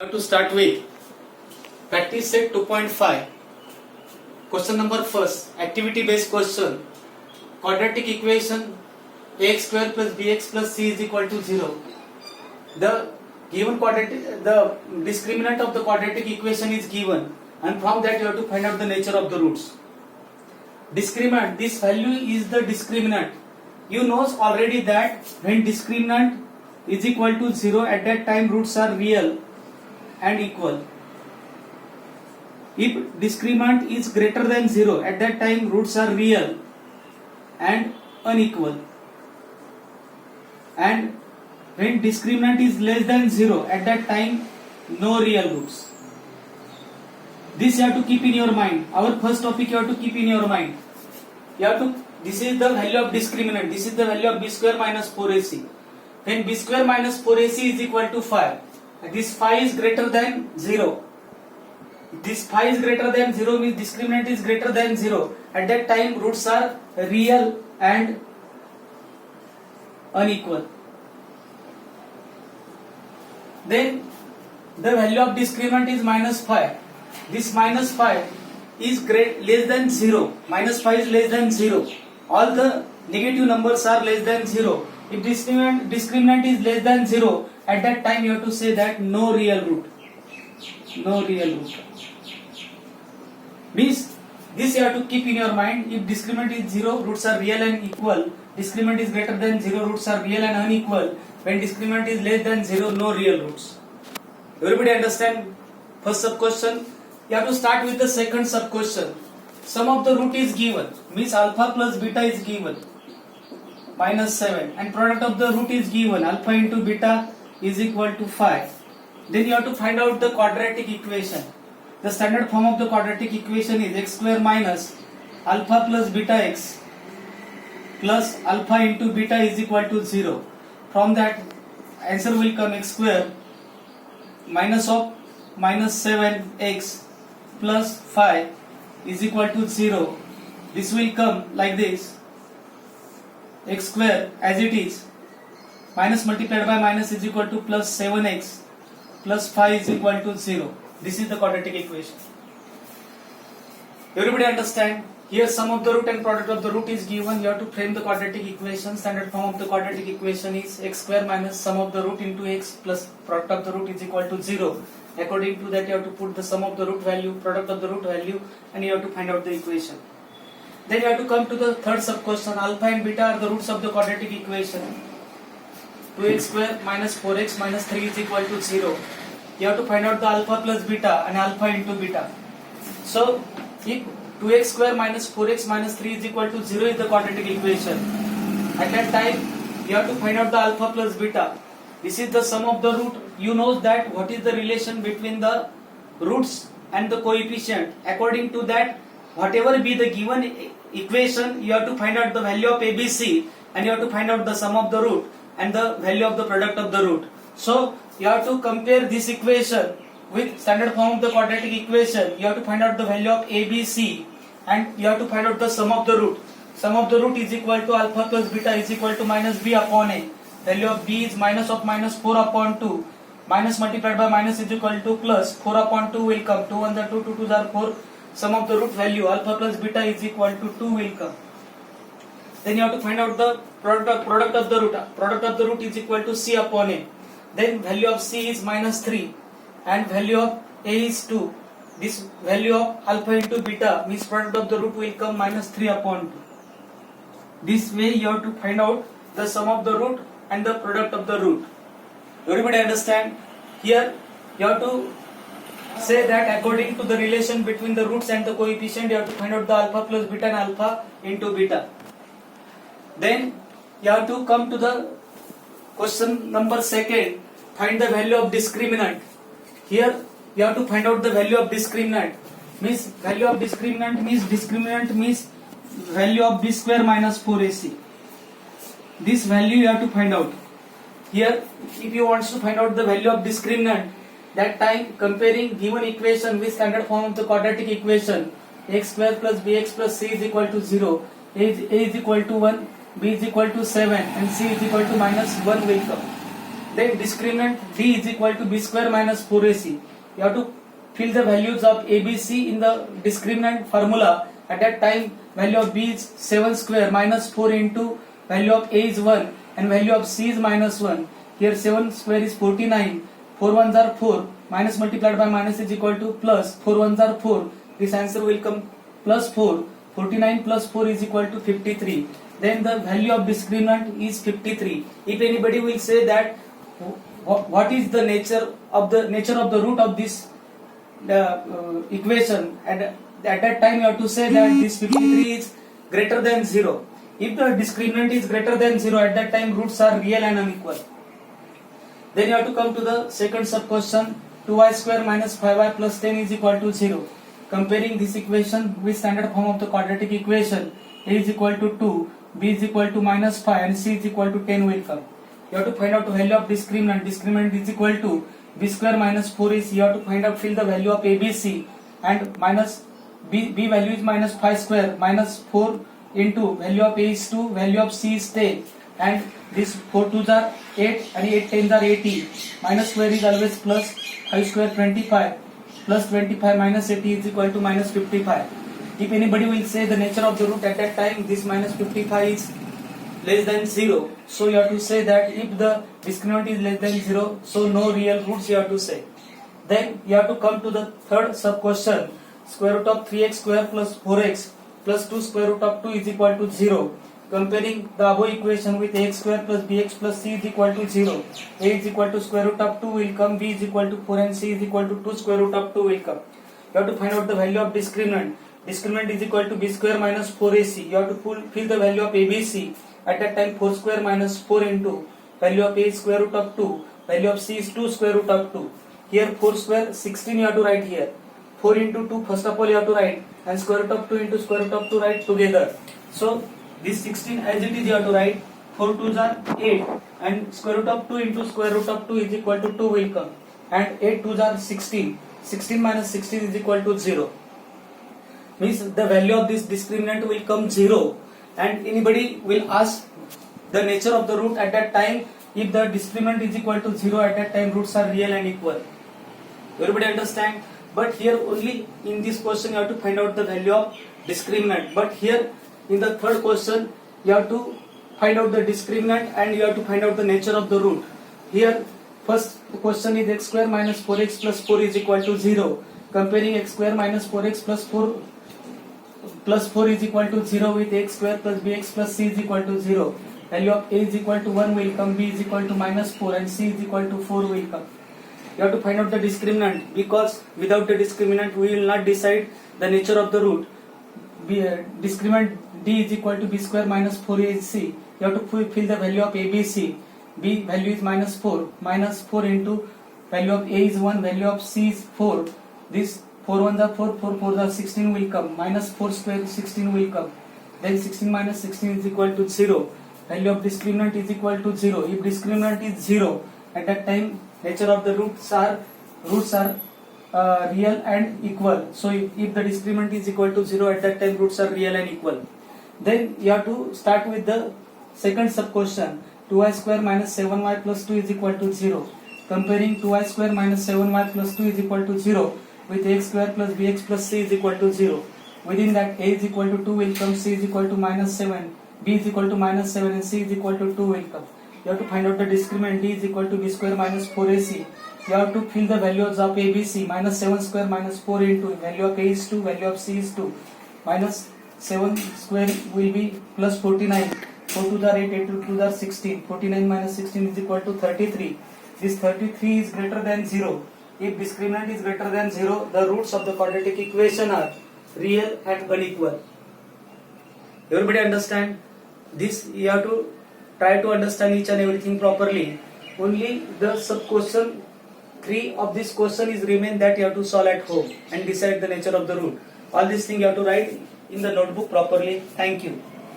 To start with, practice set 2.5. Question number first, activity based question. Quadratic equation ax square plus bx plus c is equal to 0. The given quadratic, the discriminant of the quadratic equation is given, and from that you have to find out the nature of the roots. Discriminant, this value is the discriminant. You know already that when discriminant is equal to 0, at that time roots are real and equal. If discriminant is greater than 0, at that time roots are real and unequal. And when discriminant is less than 0, at that time no real roots. This you have to keep in your mind. Our first topic you have to keep in your mind. This is the value of discriminant. This is the value of b square minus 4ac. When b square minus 4ac is equal to 5, this phi is greater than 0. This phi is greater than 0 means discriminant is greater than 0. At that time roots are real and unequal. Then the value of discriminant is minus phi. This minus phi is less than 0. Minus phi is less than 0. All the negative numbers are less than 0. If discriminant is less than 0, at that time you have to say that no real root. No real root. Means this you have to keep in your mind. If discriminant is 0, roots are real and equal. Discriminant is greater than 0, roots are real and unequal. When discriminant is less than 0, no real roots. Everybody understand first sub question? You have to start with the second sub question. Sum of the root is given. Means alpha plus beta is given. Minus 7. And product of the root is given. Alpha into beta is equal to 5. Then you have to find out the quadratic equation. The standard form of the quadratic equation is x square minus alpha plus beta x plus alpha into beta is equal to 0. From that answer will come x square minus of minus 7x plus 5 is equal to 0. This will come like this. X square as it is, minus multiplied by minus is equal to plus 7x plus 5 is equal to 0. This is the quadratic equation. Everybody understand? Here sum of the root and product of the root is given. You have to frame the quadratic equation. Standard form of the quadratic equation is x square minus sum of the root into x plus product of the root is equal to 0. According to that you have to put the sum of the root value, product of the root value, and you have to find out the equation. Then you have to come to the third sub question. Alpha and beta are the roots of the quadratic equation. 2x square minus 4x minus 3 is equal to 0. You have to find out the alpha plus beta and alpha into beta. So if 2x square minus 4x minus 3 is equal to 0 is the quadratic equation, at that time you have to find out the alpha plus beta. This is the sum of the root. You know that what is the relation between the roots and the coefficient. According to that, whatever be the given equation, you have to find out the value of ABC and you have to find out the sum of the root and the value of the product of the root. So you have to compare this equation with standard form of the quadratic equation. You have to find out the value of ABC and you have to find out the sum of the root. Sum of the root is equal to alpha plus beta is equal to minus b upon a. Value of b is minus of minus 4 upon 2. Minus multiplied by minus is equal to plus 4 upon 2 will come. 2 1 the 2, 2 2 are 4. Sum of the root value alpha plus beta is equal to 2 will come. Then you have to find out the product of the root. Product of the root is equal to c upon a. Then value of c is minus 3 and value of a is 2. This value of alpha into beta means product of the root will come minus 3 upon 2. This way you have to find out the sum of the root and the product of the root. Everybody understand? Here you have to say that according to the relation between the roots and the coefficient, you have to find out the alpha plus beta and alpha into beta. Then you have to come to the question number second. Find the value of discriminant. Here you have to find out the value of discriminant. Value of discriminant means value of b square minus 4ac. This value you have to find out. Here if you want to find out the value of discriminant, that time comparing given equation with standard form of the quadratic equation, x square plus bx plus c is equal to 0, a is equal to 1, b is equal to 7 and c is equal to minus 1 will come. Then discriminant d is equal to b square minus 4ac. You have to fill the values of a, b, c in the discriminant formula. At that time, value of b is 7 square minus 4 into value of a is 1 and value of c is minus 1. Here 7 square is 49. 4 ones are 4. Minus multiplied by minus is equal to plus. 4 ones are 4. This answer will come plus 4. 49 plus 4 is equal to 53. Then the value of discriminant is 53. If anybody will say that what is the nature of the root of this equation, and at that time you have to say that this 53 is greater than 0. If the discriminant is greater than 0, at that time roots are real and unequal. Then you have to come to the second sub question. 2y square minus 5y plus 10 is equal to 0. Comparing this equation with standard form of the quadratic equation, a is equal to 2, b is equal to minus 5 and c is equal to 10 will come. You have to find out the value of discriminant. Discriminant is equal to b square minus 4ac. You have to find out, fill the value of a, b, c, and minus b value is minus 5 square minus 4 into value of a is 2, value of c is 10, and this 4 2s are 8 and 8 10s are 80. Minus square is always plus. 5 square 25 plus 25 minus 80 is equal to minus 55. If anybody will say the nature of the root, at that time this minus 55 is less than 0. So you have to say that if the discriminant is less than 0, so no real roots you have to say. Then you have to come to the third sub question. Square root of 3x square plus 4x plus 2 square root of 2 is equal to 0. Comparing the above equation with ax square plus bx plus c is equal to 0. A is equal to square root of 2 will come, b is equal to 4 and c is equal to 2 square root of 2 will come. You have to find out the value of discriminant. Discriminant is equal to b square minus 4ac. You have to fill the value of abc. At that time 4 square minus 4 into value of a is square root of 2. Value of c is 2 square root of 2. Here 4 square 16 you have to write here. 4 into 2 first of all you have to write, and square root of 2 into square root of 2 write together. So this 16 as it is you have to write. 4 2s are 8 and square root of 2 into square root of 2 is equal to 2 will come, and 8 2s are 16. 16 minus 16 is equal to 0. Means the value of this discriminant will come 0, and anybody will ask the nature of the root at that time. If the discriminant is equal to 0, at that time roots are real and equal. Everybody understand? But here only in this question you have to find out the value of discriminant. But here in the third question you have to find out the discriminant and you have to find out the nature of the root. Here first question is x square minus 4x plus 4 is equal to 0. Comparing x square minus 4x plus 4 is equal to 0 with x square plus bx plus c is equal to 0. Value of a is equal to 1 will come, b is equal to minus 4 and c is equal to 4 will come. You have to find out the discriminant, because without the discriminant we will not decide the nature of the root. Discriminant d is equal to b square minus 4ac. You have to fill the value of a, b, c. B value is minus 4. Minus 4 into value of a is 1, value of c is 4. This 4 1s are 4, 4 4s are 16 will come. Minus 4 square 16 will come. Then 16 minus 16 is equal to 0. Value of discriminant is equal to 0. If discriminant is 0, at that time nature of the roots are real and equal. So if the discriminant is equal to 0, at that time roots are real and equal. Then you have to start with the second sub question. 2y square minus 7y plus 2 is equal to 0. Comparing 2y square minus 7y plus 2 is equal to 0 with x square plus bx plus c is equal to 0. Within that a is equal to 2 will come, c is equal to minus 7, b is equal to minus 7 and c is equal to 2 will come. You have to find out the discriminant. D is equal to b square minus 4ac. You have to fill the values of a, b, c. Minus 7 square minus 4 into value of a is 2, value of c is 2. Minus 7 square will be plus 49. 4 2s are 8, 8 2s are 16. 49 minus 16 is equal to 33. This 33 is greater than 0. If discriminant is greater than 0, the roots of the quadratic equation are real and unequal. Everybody understand? This you have to try to understand each and everything properly. Only the sub question 3 of this question is remain that you have to solve at home and decide the nature of the root. All these things you have to write in the notebook properly. Thank you.